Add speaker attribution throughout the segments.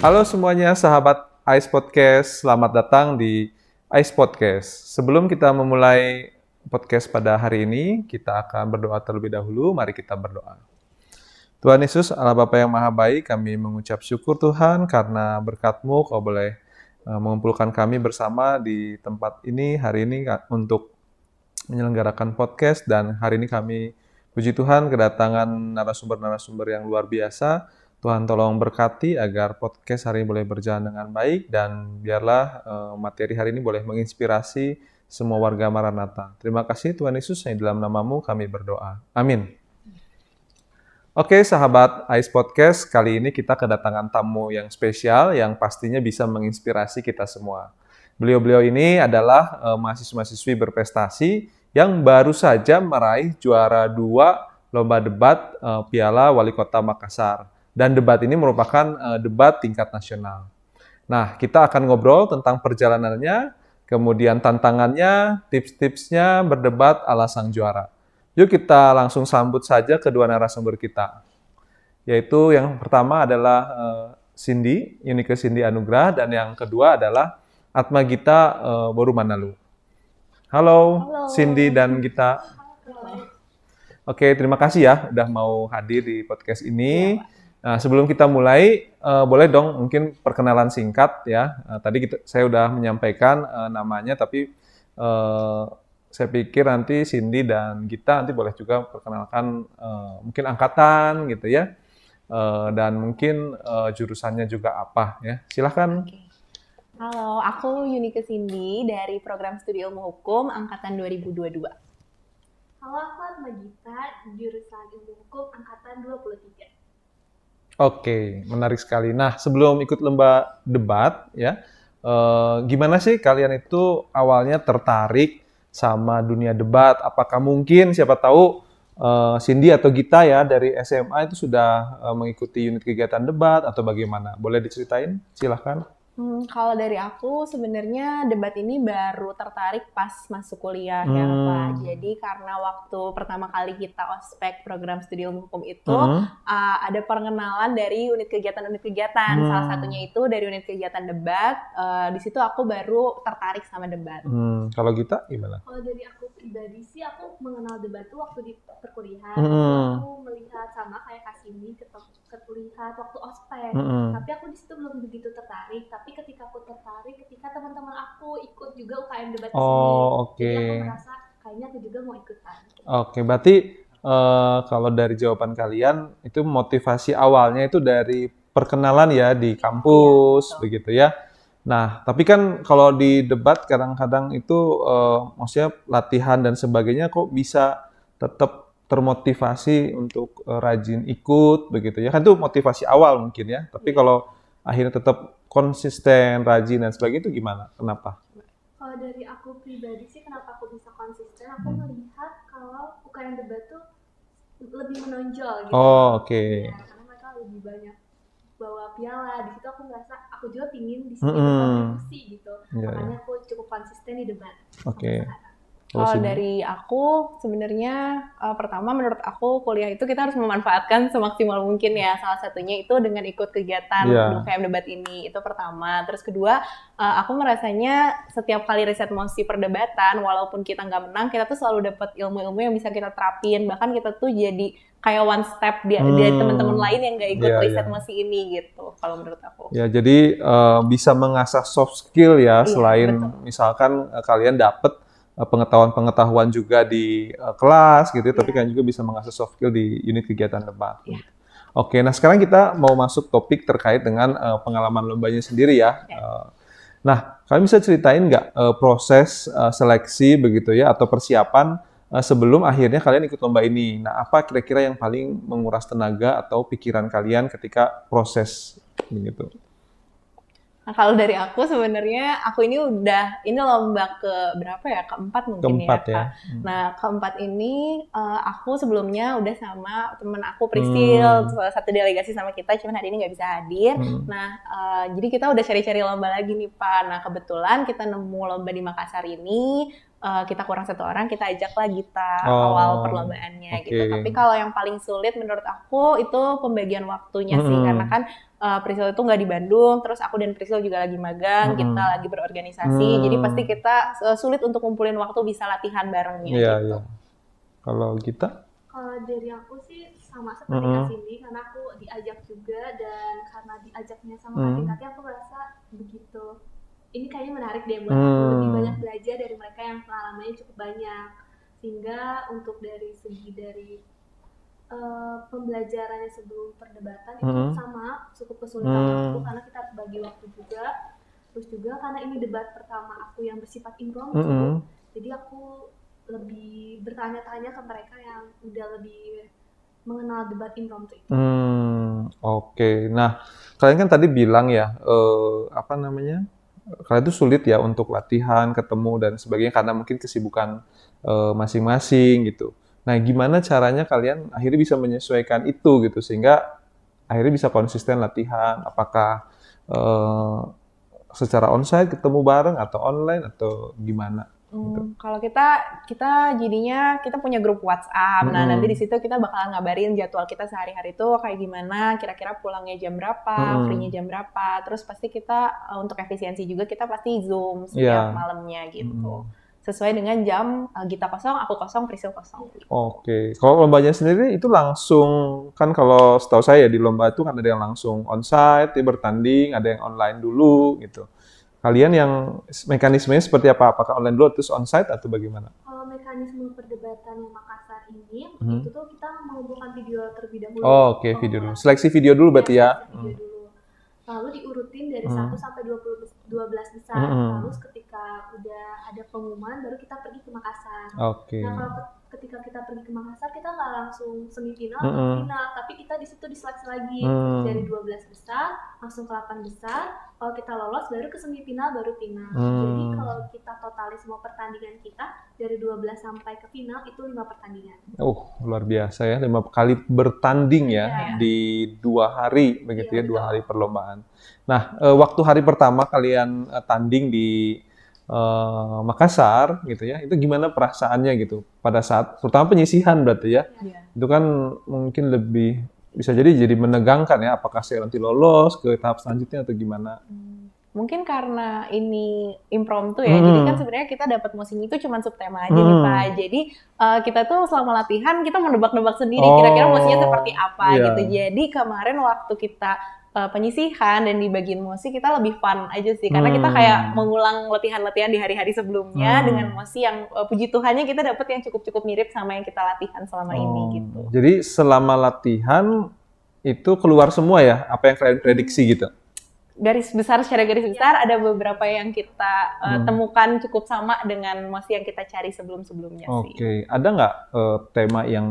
Speaker 1: Halo semuanya, sahabat Ice Podcast. Selamat datang di Ice Podcast. Sebelum kita memulai podcast pada hari ini, kita akan berdoa terlebih dahulu. Mari kita berdoa. Tuhan Yesus, Allah Bapa yang Maha Baik, kami mengucap syukur Tuhan karena berkat-Mu Kau boleh mengumpulkan kami bersama di tempat ini hari ini untuk menyelenggarakan podcast, dan hari ini kami puji Tuhan kedatangan narasumber-narasumber yang luar biasa. Tuhan tolong berkati agar podcast hari ini boleh berjalan dengan baik, dan biarlah materi hari ini boleh menginspirasi semua warga Maranatha. Terima kasih Tuhan Yesus, yang dalam nama-Mu kami berdoa. Amin. Oke sahabat Ice Podcast, kali ini kita kedatangan tamu yang spesial yang pastinya bisa menginspirasi kita semua. Beliau-beliau ini adalah mahasiswa-mahasiswi berprestasi yang baru saja meraih juara 2 lomba debat Piala Wali Kota Makassar. Dan debat ini merupakan debat tingkat nasional. Nah, kita akan ngobrol tentang perjalanannya, kemudian tantangannya, tips-tipsnya berdebat ala sang juara. Yuk kita langsung sambut saja kedua narasumber kita. Yaitu yang pertama adalah Cindy, Yunike Cindy Anugrah, dan yang kedua adalah Atma Gita Borumanalu. Halo, Cindy dan Gita. Oke, terima kasih ya udah mau hadir di podcast ini. Nah, sebelum kita mulai, boleh dong mungkin perkenalan singkat ya. Tadi saya udah menyampaikan namanya, tapi saya pikir nanti Cindy dan Gita nanti boleh juga perkenalkan mungkin angkatan gitu ya, dan mungkin jurusannya juga apa ya. Silahkan.
Speaker 2: Halo, aku Yunike Cindy dari program studi ilmu hukum angkatan 2022.
Speaker 3: Halo, aku Atma Gita, jurusan ilmu hukum angkatan 23.
Speaker 1: Oke, menarik sekali. Nah, sebelum ikut lomba debat, ya, gimana sih kalian itu awalnya tertarik sama dunia debat? Apakah mungkin, siapa tahu, Cindy atau Gita ya dari SMA itu sudah mengikuti unit kegiatan debat atau bagaimana? Boleh diceritain? Silahkan.
Speaker 2: Kalau dari aku sebenarnya debat ini baru tertarik pas masuk kuliah ya Pak. Jadi karena waktu pertama kali kita ospek program studi ilmu hukum itu ada pengenalan dari unit kegiatan. Salah satunya itu dari unit kegiatan debat. Di situ aku baru tertarik sama debat.
Speaker 1: Kalau Gita gimana?
Speaker 3: Kalau dari aku pribadi sih, aku mengenal debat tuh waktu di perkuliahan. Aku melihat sama kayak Kasimi terlihat waktu ospek. Tapi aku di situ belum begitu tertarik. Tapi ketika aku tertarik, ketika teman-teman aku ikut juga UKM debat di sini. Jadi aku merasa kayaknya aku juga mau ikutan.
Speaker 1: Oke, berarti kalau dari jawaban kalian itu motivasi awalnya itu dari perkenalan ya di kampus, begitu ya. Nah, tapi kan kalau di debat kadang-kadang itu maksudnya latihan dan sebagainya kok bisa tetap termotivasi untuk rajin ikut begitu ya. Kan itu motivasi awal mungkin ya. Tapi kalau akhirnya tetap konsisten, rajin dan sebagainya itu gimana? Kenapa?
Speaker 3: Kalau dari aku pribadi sih, kenapa aku bisa konsisten? Aku melihat kalau UKM debat tuh lebih menonjol gitu.
Speaker 1: Oke.
Speaker 3: Ya, karena mereka lebih banyak bawa piala. Di situ aku ngerasa aku juga pingin di sini berkontribusi gitu. Makanya aku cukup konsisten di debat.
Speaker 1: Oke.
Speaker 2: Kalau dari aku sebenarnya pertama menurut aku kuliah itu kita harus memanfaatkan semaksimal mungkin ya. Salah satunya itu dengan ikut kegiatan UKM debat ini, itu pertama. Terus kedua, aku merasanya setiap kali riset mosi perdebatan, walaupun kita nggak menang, kita tuh selalu dapat ilmu-ilmu yang bisa kita terapin. Bahkan kita tuh jadi kayak one step dari teman-teman lain yang nggak ikut riset mosi ini gitu. Kalau menurut aku.
Speaker 1: Ya, jadi bisa mengasah soft skill ya, selain misalkan kalian dapat pengetahuan-pengetahuan juga di kelas gitu, tapi kan juga bisa mengasah soft skill di unit kegiatan debat. Oke, nah sekarang kita mau masuk topik terkait dengan pengalaman lombanya sendiri ya. Nah, kalian bisa ceritain nggak proses seleksi begitu ya, atau persiapan sebelum akhirnya kalian ikut lomba ini? Nah, apa kira-kira yang paling menguras tenaga atau pikiran kalian ketika proses begitu?
Speaker 2: Nah, kalau dari aku sebenarnya aku ini lomba ke berapa ya? Keempat mungkin ya, Kak. Nah, keempat ini aku sebelumnya udah sama temen aku Priscil, satu delegasi sama kita, cuman hari ini nggak bisa hadir. Nah, jadi kita udah cari-cari lomba lagi nih, Pak. Nah, kebetulan kita nemu lomba di Makassar ini kita kurang 1 orang, kita ajaklah Gita awal perlombaannya gitu. Tapi kalau yang paling sulit menurut aku itu pembagian waktunya sih, karena kan Priscil itu nggak di Bandung, terus aku dan Priscil juga lagi magang, kita lagi berorganisasi, jadi pasti kita sulit untuk ngumpulin waktu bisa latihan barengnya gitu.
Speaker 1: Kalau Gita?
Speaker 3: Kalau dari aku sih sama seperti Kak Cindy, karena aku diajak juga, dan karena diajaknya sama kakek-kakek aku merasa begitu. Ini kayaknya menarik deh buat aku, lebih banyak belajar dari mereka yang pengalamannya cukup banyak. Sehingga untuk dari segi pembelajarannya sebelum perdebatan itu sama cukup kesulitan aku, karena kita harus bagi waktu juga. Terus juga karena ini debat pertama aku yang bersifat impromptu, jadi aku lebih bertanya-tanya ke mereka yang udah lebih mengenal debat impromptu itu.
Speaker 1: Oke. Nah, kalian kan tadi bilang ya, kalian itu sulit ya untuk latihan, ketemu dan sebagainya karena mungkin kesibukan masing-masing gitu. Nah, gimana caranya kalian akhirnya bisa menyesuaikan itu gitu sehingga akhirnya bisa konsisten latihan? Apakah secara onsite ketemu bareng atau online atau gimana? Gitu.
Speaker 2: Kalau kita jadinya kita punya grup WhatsApp. Nah, nanti di situ kita bakalan ngabarin jadwal kita sehari-hari itu kayak gimana, kira-kira pulangnya jam berapa, free-nya jam berapa. Terus pasti kita untuk efisiensi juga kita pasti Zoom setiap malamnya gitu. Sesuai dengan jam Gita kosong, aku kosong, Priscil kosong.
Speaker 1: Oke. Kalau lombanya sendiri itu langsung, kan kalau setahu saya di lomba itu kan ada yang langsung onsite, dia bertanding, ada yang online dulu gitu. Kalian yang mekanismenya seperti apa? Apakah online dulu terus onsite atau bagaimana?
Speaker 3: Kalau mekanisme perdebatan yang Makassar ini, itu tuh kita mengumpulkan video terlebih dahulu.
Speaker 1: Oke, video dulu. Seleksi video dulu berarti ya?
Speaker 3: Video dulu. Lalu diurutin dari 1 sampai 12 besar. Lalu ketika udah ada pengumuman, baru kita pergi ke Makassar.
Speaker 1: Oke.
Speaker 3: Nah, kalau ketika kita pergi ke Makassar, kita nggak langsung semifinal atau final, tapi kita di situ diseleksi lagi dari 12 besar langsung ke 8 besar. Kalau kita lolos baru ke semifinal, baru final. Jadi kalau kita totalis semua pertandingan kita dari 12 sampai ke final itu 5 pertandingan.
Speaker 1: Luar biasa ya, 5 kali bertanding ya di 2 hari begitu ya, 2 hari perlombaan. Nah, waktu hari pertama kalian tanding di Makassar gitu ya, itu gimana perasaannya gitu pada saat terutama penyisihan berarti ya? Itu kan mungkin lebih bisa jadi menegangkan ya, apakah saya nanti lolos ke tahap selanjutnya atau gimana?
Speaker 2: Mungkin karena ini impromptu ya, jadi kan sebenarnya kita dapat musiknya itu cuma subtema aja nih Pak. Jadi kita tuh selama latihan kita menebak-nebak sendiri kira-kira musiknya seperti apa gitu. Jadi kemarin waktu kita penyisihan dan di bagian musik kita lebih fun aja sih, karena kita kayak mengulang latihan-latihan di hari-hari sebelumnya dengan musik yang puji Tuhannya kita dapat yang cukup-cukup mirip sama yang kita latihan selama ini gitu.
Speaker 1: Jadi selama latihan itu keluar semua ya apa yang kalian prediksi gitu?
Speaker 2: Secara garis besar ada beberapa yang kita temukan cukup sama dengan musik yang kita cari sebelum-sebelumnya sih.
Speaker 1: Oke, ada nggak tema yang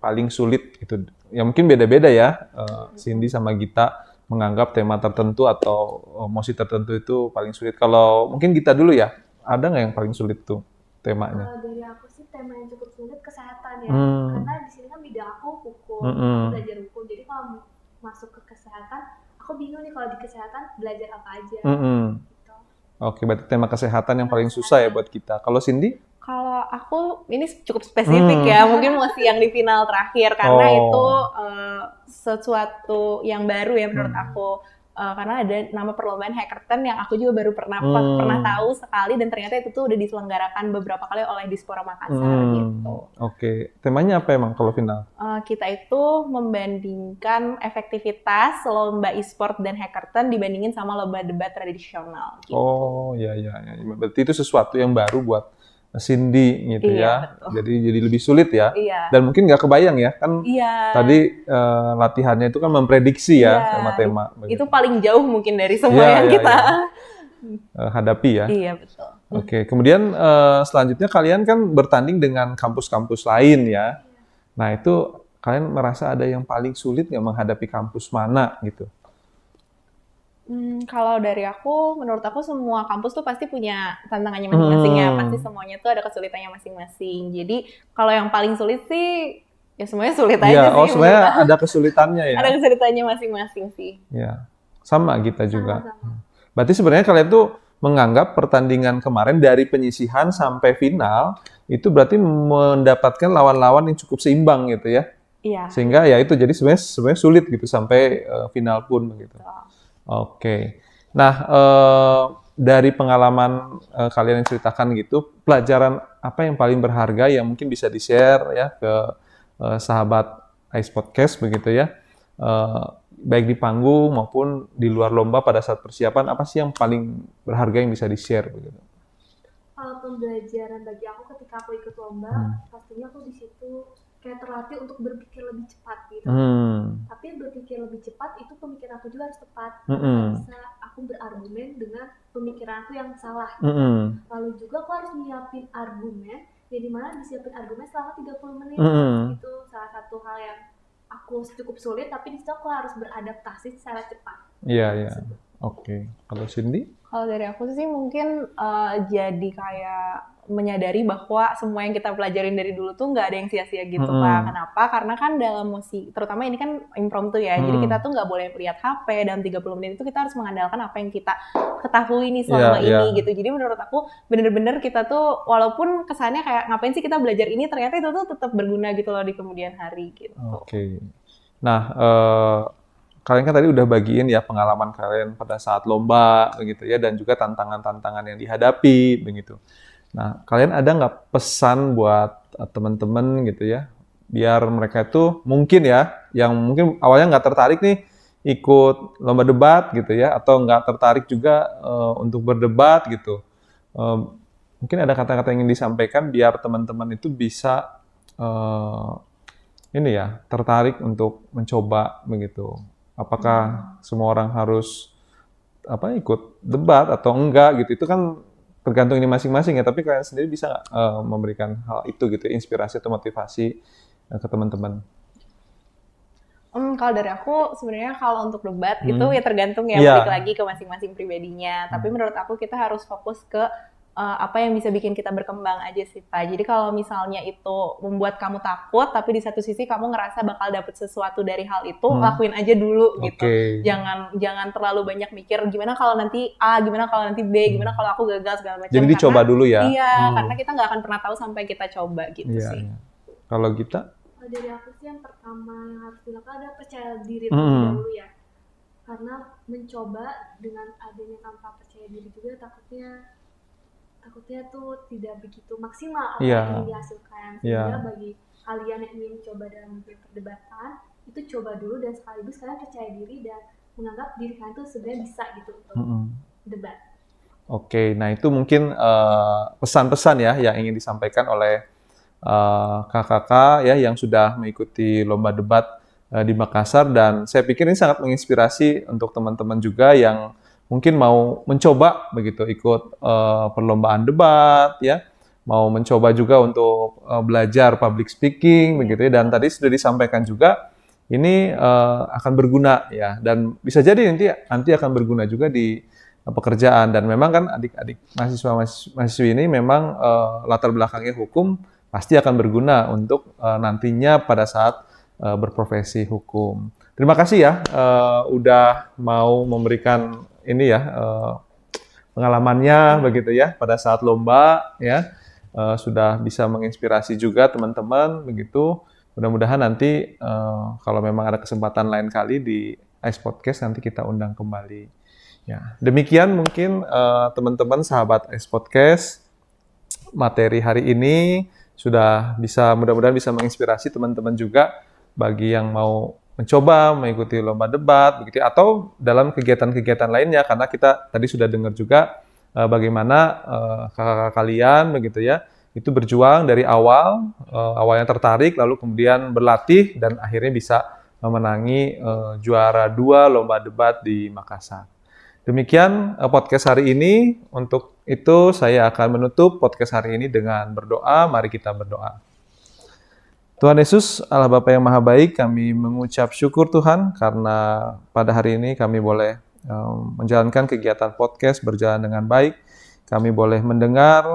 Speaker 1: paling sulit gitu? Ya mungkin beda-beda ya, Cindy sama Gita menganggap tema tertentu atau musik tertentu itu paling sulit. Kalau mungkin Gita dulu ya, ada nggak yang paling sulit tuh temanya?
Speaker 3: Dari aku sih tema yang cukup sulit kesehatan ya, karena di sini kan bidang aku hukum, aku belajar hukum, jadi kalau masuk ke kesehatan, aku bingung nih kalau di kesehatan belajar apa aja. Gitu.
Speaker 1: Oke, berarti tema kesehatan yang paling susah ya buat kita. Kalau Cindy?
Speaker 2: Kalau aku ini cukup spesifik ya, mungkin masih yang di final terakhir karena itu sesuatu yang baru ya menurut aku. Karena ada nama perlombaan Hackerton yang aku juga baru pernah tahu sekali, dan ternyata itu tuh udah diselenggarakan beberapa kali oleh Dispora Makassar gitu.
Speaker 1: Oke, temanya apa emang kalau final?
Speaker 2: Kita itu membandingkan efektivitas lomba e-sport dan Hackerton dibandingin sama lomba debat tradisional. Gitu.
Speaker 1: Iya. Berarti itu sesuatu yang baru buat Cindy gitu ya. Betul. Jadi lebih sulit ya. Dan mungkin nggak kebayang ya kan tadi latihannya itu kan memprediksi ya tema-tema.
Speaker 2: Itu paling jauh mungkin dari semua yang kita
Speaker 1: hadapi ya.
Speaker 2: Iya betul.
Speaker 1: Oke, kemudian selanjutnya kalian kan bertanding dengan kampus-kampus lain ya. Nah itu kalian merasa ada yang paling sulit nggak menghadapi kampus mana gitu?
Speaker 2: Kalau dari aku, menurut aku semua kampus tuh pasti punya tantangannya masing-masing ya. Pasti semuanya tuh ada kesulitannya masing-masing. Jadi kalau yang paling sulit sih, ya semuanya sulit aja sih.
Speaker 1: Semuanya ada kesulitannya ya.
Speaker 2: Ada kesulitannya masing-masing sih.
Speaker 1: Ya, sama kita juga. Berarti sebenarnya kalian tuh menganggap pertandingan kemarin dari penyisihan sampai final itu berarti mendapatkan lawan-lawan yang cukup seimbang gitu ya.
Speaker 2: Iya.
Speaker 1: Sehingga ya itu jadi sebenarnya sulit gitu sampai final pun begitu. Oke. Nah, dari pengalaman kalian yang ceritakan gitu, pelajaran apa yang paling berharga yang mungkin bisa di-share ya ke sahabat Ice Podcast begitu ya. Baik di panggung maupun di luar lomba pada saat persiapan, apa sih yang paling berharga yang bisa di-share begitu?
Speaker 3: Pembelajaran bagi aku ketika aku ikut lomba, pastinya aku di situ kayak terlatih untuk berpikir lebih cepat gitu. Tapi berpikir lebih cepat itu pemikiran aku juga harus tepat. Nggak bisa aku berargumen dengan pemikiran aku yang salah. Lalu juga aku harus nyiapin argumen, ya dimana disiapin argumen selama 30 menit. Itu salah satu hal yang aku cukup sulit, tapi di situ aku harus beradaptasi secara cepat.
Speaker 1: Iya. Oke. Kalau Cindy?
Speaker 2: Kalau dari aku sih mungkin jadi kayak menyadari bahwa semua yang kita pelajarin dari dulu tuh nggak ada yang sia-sia gitu Pak. Kenapa? Karena kan dalam musik, terutama ini kan impromptu ya, jadi kita tuh nggak boleh lihat HP dalam 30 menit itu kita harus mengandalkan apa yang kita ketahui nih selama ini gitu. Jadi menurut aku bener-bener kita tuh walaupun kesannya kayak ngapain sih kita belajar ini, ternyata itu tuh tetap berguna gitu loh di kemudian hari gitu.
Speaker 1: Oke. Nah, kalian kan tadi udah bagiin ya pengalaman kalian pada saat lomba begitu ya, dan juga tantangan-tantangan yang dihadapi begitu. Nah, kalian ada nggak pesan buat teman-teman gitu ya, biar mereka itu mungkin ya, yang mungkin awalnya nggak tertarik nih ikut lomba debat gitu ya, atau nggak tertarik juga untuk berdebat gitu. Mungkin ada kata-kata yang ingin disampaikan biar teman-teman itu bisa ini ya, tertarik untuk mencoba begitu. Apakah semua orang harus ikut debat atau enggak gitu? Itu kan tergantung ini masing-masing ya. Tapi kalian sendiri bisa nggak memberikan hal itu gitu, inspirasi atau motivasi ke teman-teman?
Speaker 2: Kalau dari aku sebenarnya kalau untuk debat itu ya tergantung ya, balik lagi ke masing-masing pribadinya. Tapi menurut aku kita harus fokus ke apa yang bisa bikin kita berkembang aja sih Pak. Jadi kalau misalnya itu membuat kamu takut, tapi di satu sisi kamu ngerasa bakal dapet sesuatu dari hal itu, lakuin aja dulu gitu. Jangan terlalu banyak mikir gimana kalau nanti A, gimana kalau nanti B, gimana kalau aku gagal segala macam.
Speaker 1: Jadi dicoba dulu ya.
Speaker 2: Iya, karena kita nggak akan pernah tahu sampai kita coba gitu sih.
Speaker 1: Iya. Kalau kita?
Speaker 3: Dari aku sih yang pertama yang harus dilakukan adalah percaya diri terlebih dahulu ya. Karena mencoba dengan adanya tanpa percaya diri juga takutnya tuh tidak begitu maksimal apa yang dihasilkan. Sehingga bagi kalian yang ingin mencoba dalam perdebatan, itu coba dulu dan sekaligus kalian percaya diri dan menganggap diri kalian tuh sebenarnya bisa gitu untuk debat.
Speaker 1: Oke, nah itu mungkin pesan-pesan ya yang ingin disampaikan oleh kakak-kakak ya yang sudah mengikuti lomba debat di Makassar, dan saya pikir ini sangat menginspirasi untuk teman-teman juga yang mungkin mau mencoba begitu ikut perlombaan debat ya, mau mencoba juga untuk belajar public speaking begitu ya, dan tadi sudah disampaikan juga ini akan berguna ya, dan bisa jadi nanti akan berguna juga di pekerjaan. Dan memang kan adik-adik mahasiswa ini memang latar belakangnya hukum, pasti akan berguna untuk nantinya pada saat berprofesi hukum. Terima kasih ya udah mau memberikan ini ya pengalamannya begitu ya pada saat lomba ya, sudah bisa menginspirasi juga teman-teman begitu. Mudah-mudahan nanti kalau memang ada kesempatan lain kali di Ice Podcast nanti kita undang kembali. Ya, demikian mungkin teman-teman sahabat Ice Podcast, materi hari ini sudah bisa, mudah-mudahan bisa menginspirasi teman-teman juga bagi yang mau mencoba mengikuti lomba debat begitu, atau dalam kegiatan-kegiatan lainnya, karena kita tadi sudah dengar juga bagaimana kakak-kakak kalian begitu ya, itu berjuang dari awalnya tertarik, lalu kemudian berlatih dan akhirnya bisa memenangi juara 2 lomba debat di Makassar. Demikian podcast hari ini. Untuk itu saya akan menutup podcast hari ini dengan berdoa. Mari kita berdoa. Tuhan Yesus, Allah Bapa yang Maha Baik, kami mengucap syukur Tuhan karena pada hari ini kami boleh menjalankan kegiatan podcast berjalan dengan baik. Kami boleh mendengar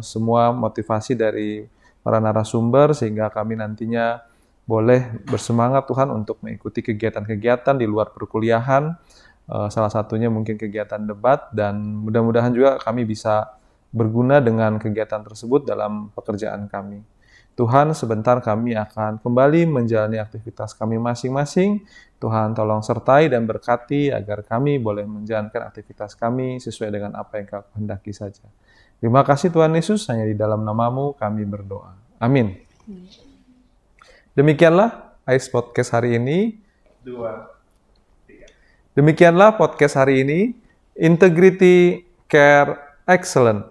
Speaker 1: semua motivasi dari para narasumber sehingga kami nantinya boleh bersemangat Tuhan untuk mengikuti kegiatan-kegiatan di luar perkuliahan salah satunya mungkin kegiatan debat, dan mudah-mudahan juga kami bisa berguna dengan kegiatan tersebut dalam pekerjaan kami. Tuhan, sebentar kami akan kembali menjalani aktivitas kami masing-masing. Tuhan tolong sertai dan berkati agar kami boleh menjalankan aktivitas kami sesuai dengan apa yang Kau kehendaki saja. Terima kasih Tuhan Yesus, hanya di dalam nama-Mu kami berdoa. Amin. Demikianlah Ais Podcast hari ini. Demikianlah podcast hari ini, Integrity Care Excellent.